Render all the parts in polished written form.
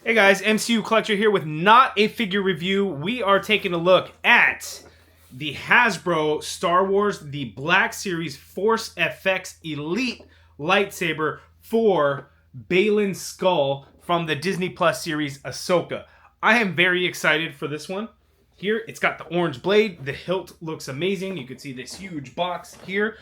Hey guys, MCU Collector here with not a figure review. We are taking a look at the Hasbro Star Wars The Black Series Force FX Elite Lightsaber for BAYLAN SKOLL from the Disney Plus series Ahsoka. I am very excited for this one. Here, it's got the orange blade. The hilt looks amazing. You can see this huge box here.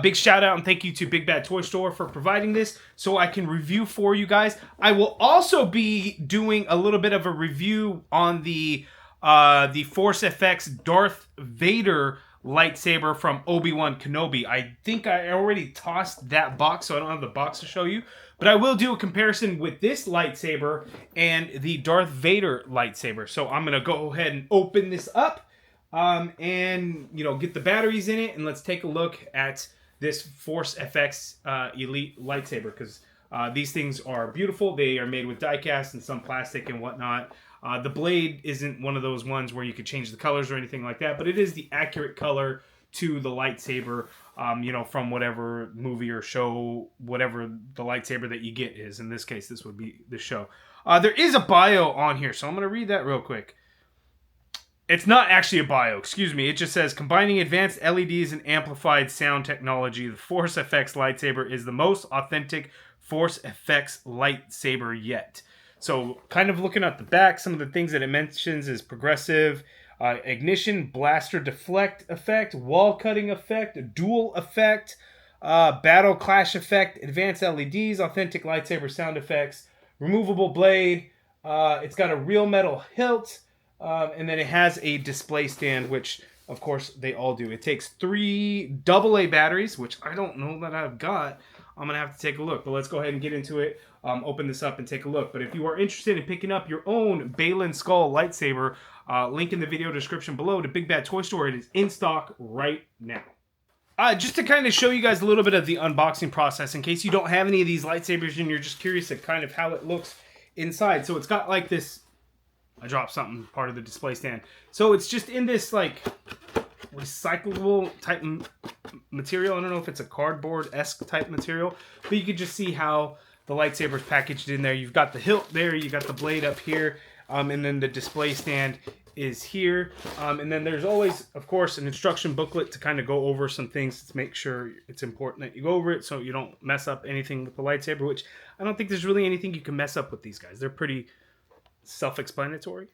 Big shout out and thank you to Big Bad Toy Store for providing this so I can review for you guys. I will also be doing a little bit of a review on the Force FX Darth Vader lightsaber from Obi-Wan Kenobi. I think I already tossed that box, so I don't have the box to show you. But I will do a comparison with this lightsaber and the Darth Vader lightsaber. So I'm going to go ahead and open this up and, get the batteries in it. And let's take a look at this Force FX Elite lightsaber. Because these things are beautiful. They are made with die-cast and some plastic and whatnot. The blade isn't one of those ones where you could change the colors or anything like that. But it is the accurate color to the lightsaber, from whatever movie or show, whatever the lightsaber that you get is. In this case, this would be the show. There is a bio on here, so I'm going to read that real quick. It's not actually a bio, excuse me. It just says, combining advanced LEDs and amplified sound technology, the Force FX lightsaber is the most authentic Force FX lightsaber yet. So, kind of looking at the back, some of the things that it mentions is progressive, ignition, blaster deflect effect, wall cutting effect, dual effect, battle clash effect, advanced LEDs, authentic lightsaber sound effects, removable blade. It's got a real metal hilt, and then it has a display stand, which of course they all do. It takes 3 AA batteries, which I don't know that I've got. I'm gonna have to take a look, but let's go ahead and get into it. Open this up and take a look. But if you are interested in picking up your own BAYLAN SKOLL lightsaber, link in the video description below to Big Bad Toy Store. It is in stock right now. Just to kind of show you guys a little bit of the unboxing process, in case you don't have any of these lightsabers and you're just curious at kind of how it looks inside. So it's got like this, I dropped something, part of the display stand. So it's just in this like recyclable type material. I don't know if it's a cardboard-esque type material, but you can just see how the lightsaber is packaged in there. You've got the hilt there, you got the blade up here, and then the display stand is here. And then there's always, of course, an instruction booklet to kind of go over some things to make sure it's important that you go over it so you don't mess up anything with the lightsaber, which I don't think there's really anything you can mess up with these guys. They're pretty self-explanatory.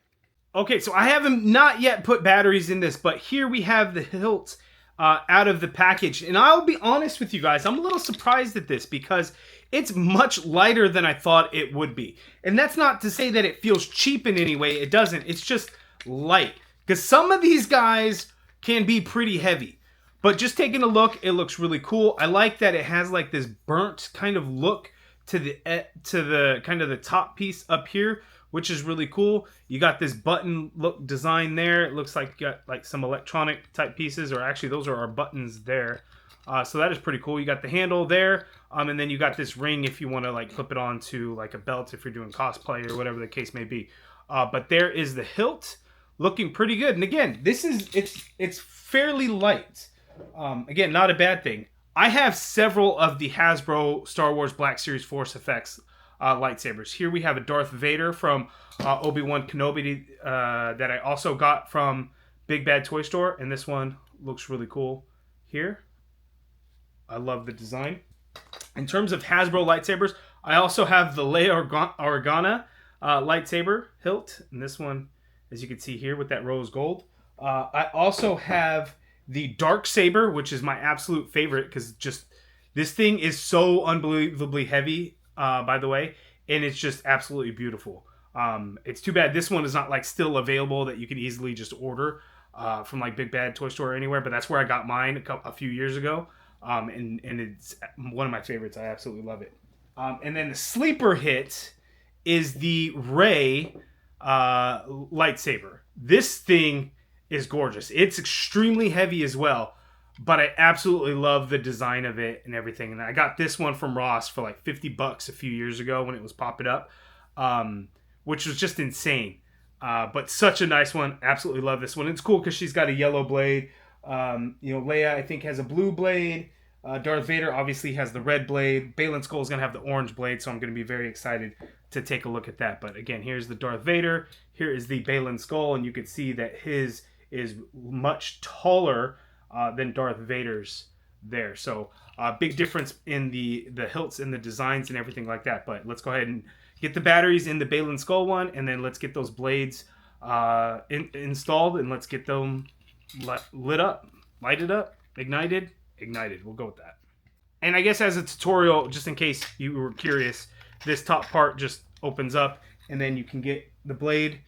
Okay, so I haven't not yet put batteries in this, but here we have the hilt out of the package. And I'll be honest with you guys, I'm a little surprised at this because it's much lighter than I thought it would be. And that's not to say that it feels cheap in any way. It doesn't. It's just light. Because some of these guys can be pretty heavy. But just taking a look, it looks really cool. I like that it has like this burnt kind of look to the kind of the top piece up here, which is really cool. You got this button look design there. It looks like you got like some electronic type pieces, or actually those are our buttons there. So that is pretty cool. You got the handle there, and then you got this ring if you want to like clip it onto like a belt if you're doing cosplay or whatever the case may be. But there is the hilt, looking pretty good. And again, this is it's fairly light. Again, not a bad thing. I have several of the Hasbro Star Wars Black Series Force FX lightsabers. Here we have a Darth Vader from Obi-Wan Kenobi that I also got from Big Bad Toy Store, and this one looks really cool here. I love the design. In terms of Hasbro lightsabers, I also have the Leia Organa lightsaber hilt, and this one, as you can see here, with that rose gold. I also have the Dark Saber, which is my absolute favorite because just this thing is so unbelievably heavy. By the way, and it's just absolutely beautiful. It's too bad this one is not like still available that you can easily just order from like Big Bad Toy Store or anywhere, but that's where I got mine a few years ago, and it's one of my favorites. I absolutely love it. And then the sleeper hit is the Rey lightsaber. This thing is gorgeous. It's extremely heavy as well. But I absolutely love the design of it and everything. And I got this one from Ross for like $50 a few years ago when it was popping up, which was just insane. But such a nice one. Absolutely love this one. It's cool because she's got a yellow blade. Leia, I think, has a blue blade. Darth Vader obviously has the red blade. BAYLAN SKOLL is going to have the orange blade, so I'm going to be very excited to take a look at that. But again, here's the Darth Vader. Here is the BAYLAN SKOLL, and you can see that his is much taller than Darth Vader's there. So big difference in the hilts and the designs and everything like that. But let's go ahead and get the batteries in the BAYLAN SKOLL one, and then let's get those blades installed, and let's get them lit up, lighted up, ignited. We'll go with that. And I guess as a tutorial, just in case you were curious, this top part just opens up, and then you can get the blade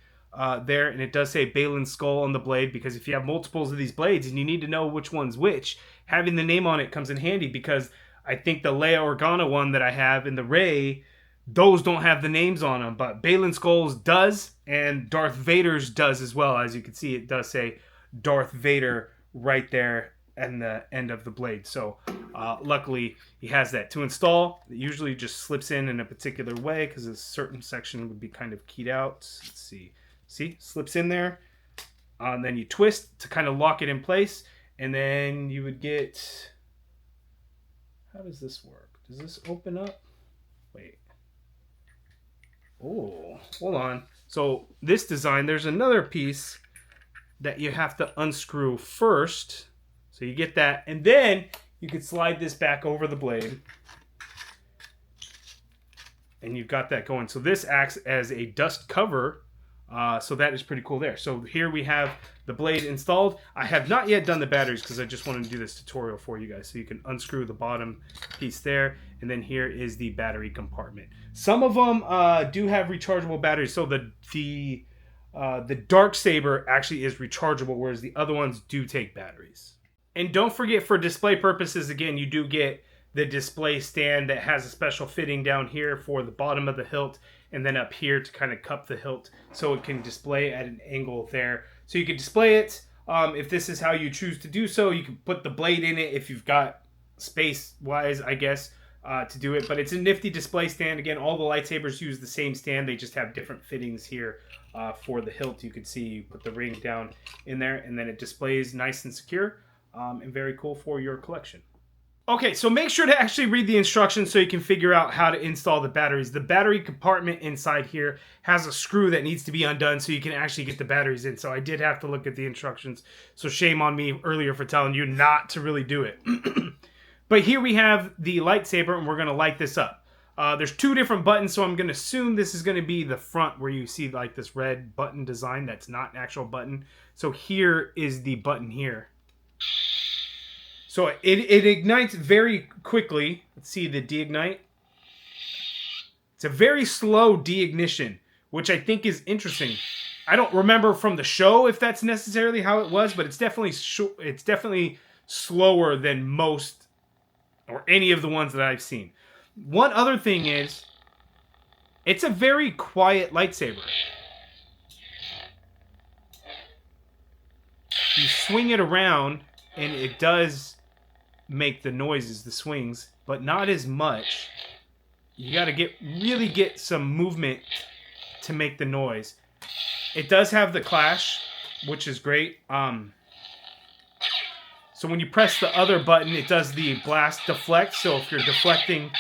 there, and it does say BAYLAN SKOLL on the blade, because if you have multiples of these blades and you need to know which one's which, having the name on it comes in handy, because I think the Leia Organa one that I have and the Rey, those don't have the names on them, but BAYLAN SKOLL's does, and Darth Vader's does as well. As you can see, it does say Darth Vader right there and the end of the blade. So luckily he has that. To install, it usually just slips in a particular way, because a certain section would be kind of keyed out. Let's see, slips in there, and then you twist to kind of lock it in place, and then you would get, how does this work? Does this open up? Wait, oh, hold on. So this design, there's another piece that you have to unscrew first. So you get that, and then you could slide this back over the blade, and you've got that going. So this acts as a dust cover, so that is pretty cool there. So here we have the blade installed. I have not yet done the batteries, because I just wanted to do this tutorial for you guys. So you can unscrew the bottom piece there, and then here is the battery compartment. Some of them do have rechargeable batteries. So the Darksaber actually is rechargeable, whereas the other ones do take batteries. And don't forget, for display purposes, again, you do get the display stand that has a special fitting down here for the bottom of the hilt, and then up here to kind of cup the hilt so it can display at an angle there. So you can display it if this is how you choose to do so. You can put the blade in it if you've got space-wise, I guess, to do it. But it's a nifty display stand. Again, all the lightsabers use the same stand. They just have different fittings here for the hilt. You can see you put the ring down in there, and then it displays nice and secure. And very cool for your collection. Okay, so make sure to actually read the instructions so you can figure out how to install the batteries. The battery compartment inside here has a screw that needs to be undone so you can actually get the batteries in. So I did have to look at the instructions. So shame on me earlier for telling you not to really do it. But here we have the lightsaber, and we're going to light this up. There's two different buttons, so I'm going to assume this is going to be the front where you see like this red button design. That's not an actual button. So here is the button here. So it ignites very quickly. Let's see the de-ignite. It's a very slow de-ignition, which I think is interesting. I don't remember from the show if that's necessarily how it was, but it's definitely slower than most or any of the ones that I've seen. One other thing is, it's a very quiet lightsaber. You swing it around, and it does make the noises, the swings, but not as much. You got to really get some movement to make the noise. It does have the clash, which is great. So when you press the other button, it does the blast deflect. So if you're deflecting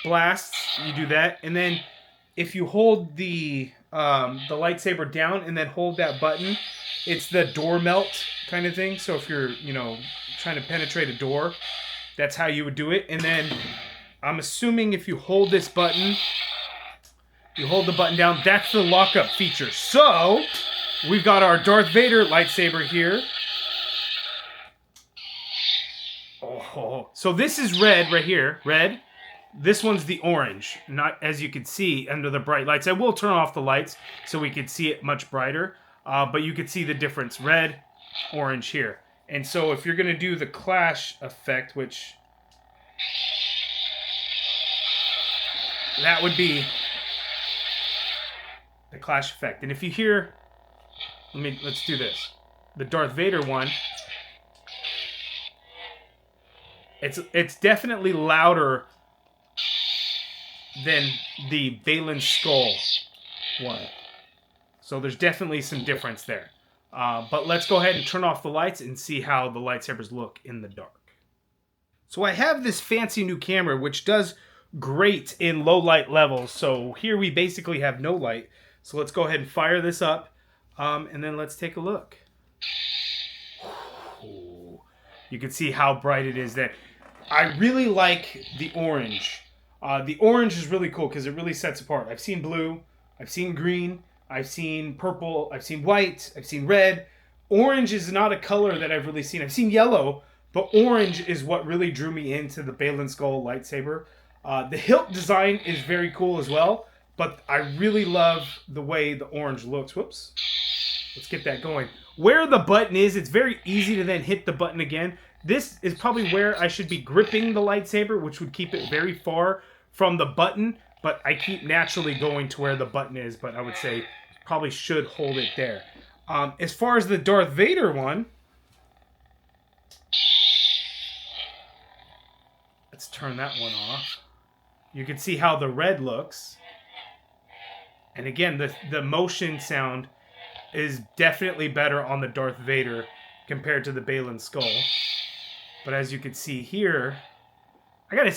blasts, you do that. And then if you hold the lightsaber down and then hold that button, it's the door melt kind of thing. So if you're, trying to penetrate a door, that's how you would do it. And then I'm assuming if you hold this button, you hold the button down, that's the lockup feature. So we've got our Darth Vader lightsaber here. Oh, so this is red right here, red. This one's the orange, not as you can see under the bright lights. I will turn off the lights so we can see it much brighter, but you can see the difference, red, orange here. And so if you're going to do the clash effect, which that would be the clash effect. And if you hear, let's do this. The Darth Vader one, it's definitely louder than the BAYLAN SKOLL one. So there's definitely some difference there. But let's go ahead and turn off the lights and see how the lightsabers look in the dark. So I have this fancy new camera, which does great in low light levels. So here we basically have no light. So let's go ahead and fire this up. And then let's take a look. Ooh. You can see how bright it is there. I really like the orange. The orange is really cool because it really sets apart. I've seen blue, I've seen green, I've seen purple, I've seen white, I've seen red. Orange is not a color that I've really seen. I've seen yellow, but orange is what really drew me into the BAYLAN SKOLL lightsaber. The hilt design is very cool as well, but I really love the way the orange looks. Whoops. Let's get that going. Where the button is, it's very easy to then hit the button again. This is probably where I should be gripping the lightsaber, which would keep it very far from the button, but I keep naturally going to where the button is, but I would say probably should hold it there. As far as the Darth Vader one, let's turn that one off. You can see how the red looks. And again, the motion sound is definitely better on the Darth Vader compared to the BAYLAN SKOLL. But as you can see here, I gotta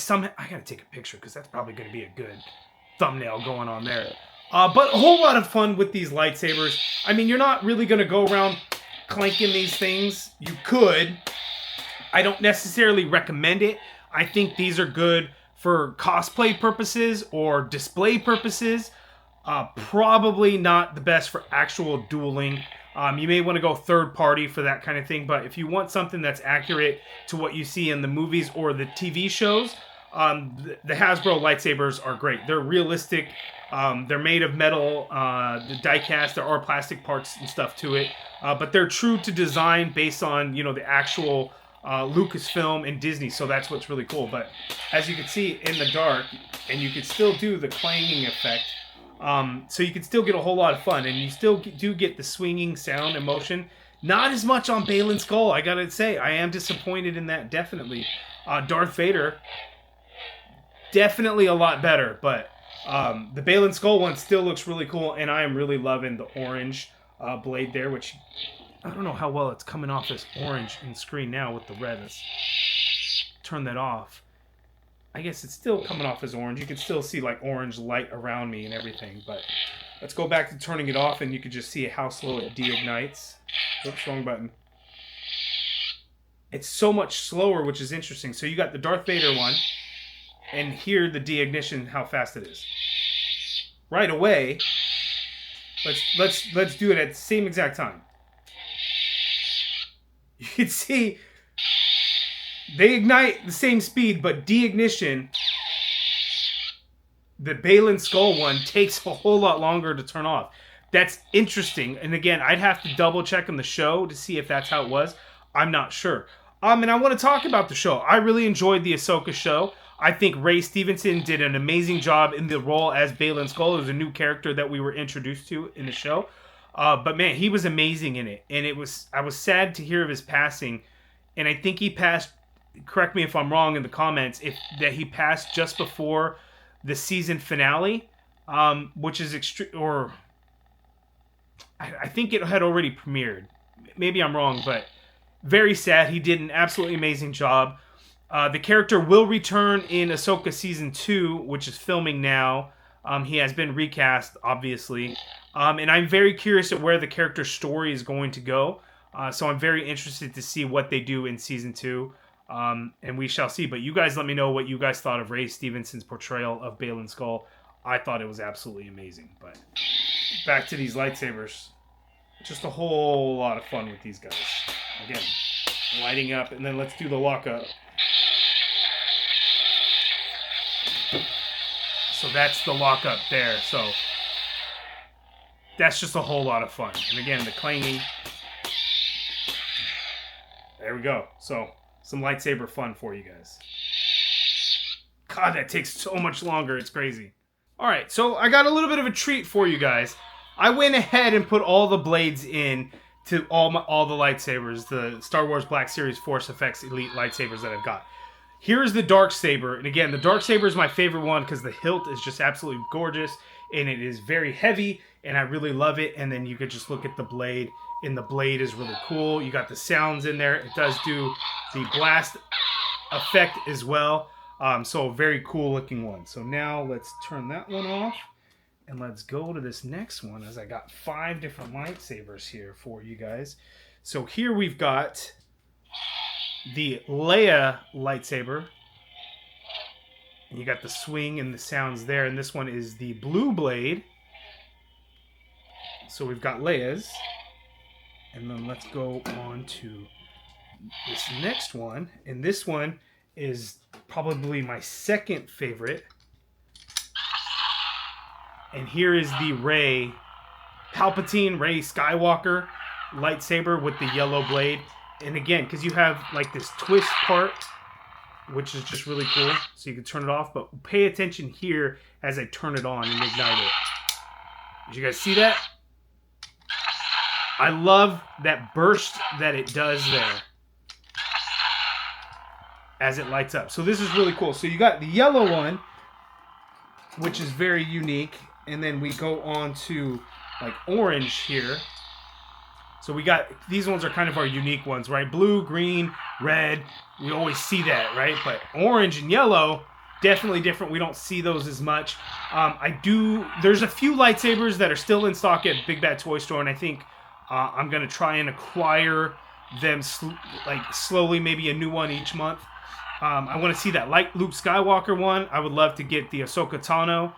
take a picture because that's probably gonna be a good thumbnail going on there. But a whole lot of fun with these lightsabers. I mean, you're not really gonna go around clanking these things. You could. I don't necessarily recommend it. I think these are good for cosplay purposes or display purposes. Probably not the best for actual dueling. You may want to go third party for that kind of thing, but if you want something that's accurate to what you see in the movies or the TV shows, the Hasbro lightsabers are great. They're realistic. They're made of metal, the die cast. There are plastic parts and stuff to it, but they're true to design based on, you know, the actual Lucasfilm and Disney. So that's what's really cool. But as you can see in the dark, and you can still do the clanging effect. So you can still get a whole lot of fun, and you still do get the swinging sound and motion. Not as much on BAYLAN SKOLL, I gotta say. I am disappointed in that, definitely. Darth Vader, definitely a lot better, but the BAYLAN SKOLL one still looks really cool, and I am really loving the orange blade there, which I don't know how well it's coming off as orange in screen now with the red. Let's turn that off. I guess it's still coming off as orange. You can still see like orange light around me and everything, but let's go back to turning it off and you can just see how slow it deignites. Oops, wrong button. It's so much slower, which is interesting. So you got the Darth Vader one, and here the deignition, how fast it is. Right away, let's do it at the same exact time. You can see they ignite the same speed, but deignition, the BAYLAN SKOLL one, takes a whole lot longer to turn off. That's interesting. And again, I'd have to double check on the show to see if that's how it was. I'm not sure. And I want to talk about the show. I really enjoyed the Ahsoka show. I think Ray Stevenson did an amazing job in the role as BAYLAN SKOLL. It was a new character that we were introduced to in the show. But man, he was amazing in it. And I was sad to hear of his passing. And I think he passed, correct me if I'm wrong in the comments, that he passed just before the season finale, which is I think it had already premiered. Maybe I'm wrong, but very sad. He did an absolutely amazing job. The character will return in Ahsoka Season 2, which is filming now. He has been recast, obviously. And I'm very curious at where the character's story is going to go. So I'm very interested to see what they do in Season 2. And we shall see. But you guys let me know what you guys thought of Ray Stevenson's portrayal of BAYLAN SKOLL. I thought it was absolutely amazing. But back to these lightsabers. Just a whole lot of fun with these guys. Again, lighting up, and then let's do the lockup. So that's the lockup there. So that's just a whole lot of fun. And again, the clanging. There we go. So some lightsaber fun for you guys. God, that takes so much longer. It's crazy. All right, so I got a little bit of a treat for you guys. I went ahead and put all the blades in to all the lightsabers, the Star Wars Black Series Force Effects Elite lightsabers that I've got. Here's the Darksaber, and again, the Darksaber is my favorite one because the hilt is just absolutely gorgeous, and it is very heavy, and I really love it. And then you could just look at the blade, and the blade is really cool. You got the sounds in there. It does do the blast. effect as well. So a very cool looking one. So now let's turn that one off. And let's go to this next one, as I got 5 different lightsabers here for you guys. So here we've got the Leia lightsaber. And you got the swing and the sounds there. And this one is the blue blade. So we've got Leia's. And then let's go on to this next one. And this one is probably my second favorite. And here is the Rey Palpatine, Rey Skywalker lightsaber with the yellow blade. And again, because you have like this twist part, which is just really cool. So you can turn it off, but pay attention here as I turn it on and ignite it. Did you guys see that? I love that burst that it does there as it lights up. So this is really cool. So you got the yellow one, which is very unique. And then we go on to like orange here. So we got, these ones are kind of our unique ones, right? Blue, green, red. We always see that, right? But orange and yellow, definitely different. We don't see those as much. There's a few lightsabers that are still in stock at Big Bad Toy Store. And I think I'm going to try and acquire them slowly, maybe a new one each month. I want to see that light Luke Skywalker one. I would love to get the Ahsoka Tano.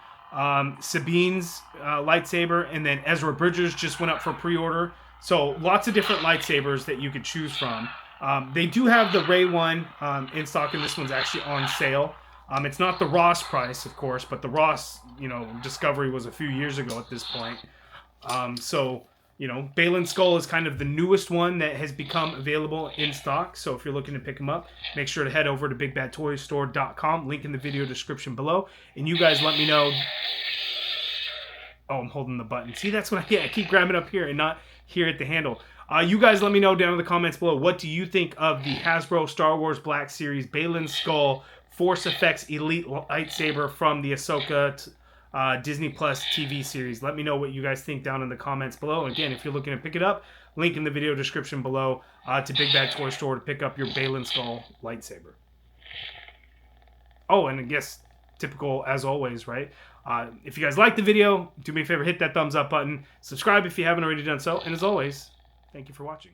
Sabine's lightsaber, and then Ezra Bridger's just went up for pre-order. So lots of different lightsabers that you could choose from. They do have the Rey one in stock, and this one's actually on sale. It's not the Ross price, of course, but the Ross, Discovery was a few years ago at this point. BAYLAN SKOLL is kind of the newest one that has become available in stock. So if you're looking to pick them up, make sure to head over to BigBadToyStore.com. Link in the video description below. And you guys let me know. Oh, I'm holding the button. See, that's what I keep grabbing up here and not here at the handle. You guys let me know down in the comments below. What do you think of the Hasbro Star Wars Black Series BAYLAN SKOLL Force Effects Elite Lightsaber from the Ahsoka Disney Plus TV series? Let me know what you guys think down in the comments below. Again, if you're looking to pick it up, link in the video description below to Big Bad Toy Store to pick up your BAYLAN SKOLL lightsaber. Oh, and I guess typical as always, right? If you guys like the video, do me a favor, hit that thumbs up button. Subscribe if you haven't already done so. And as always, thank you for watching.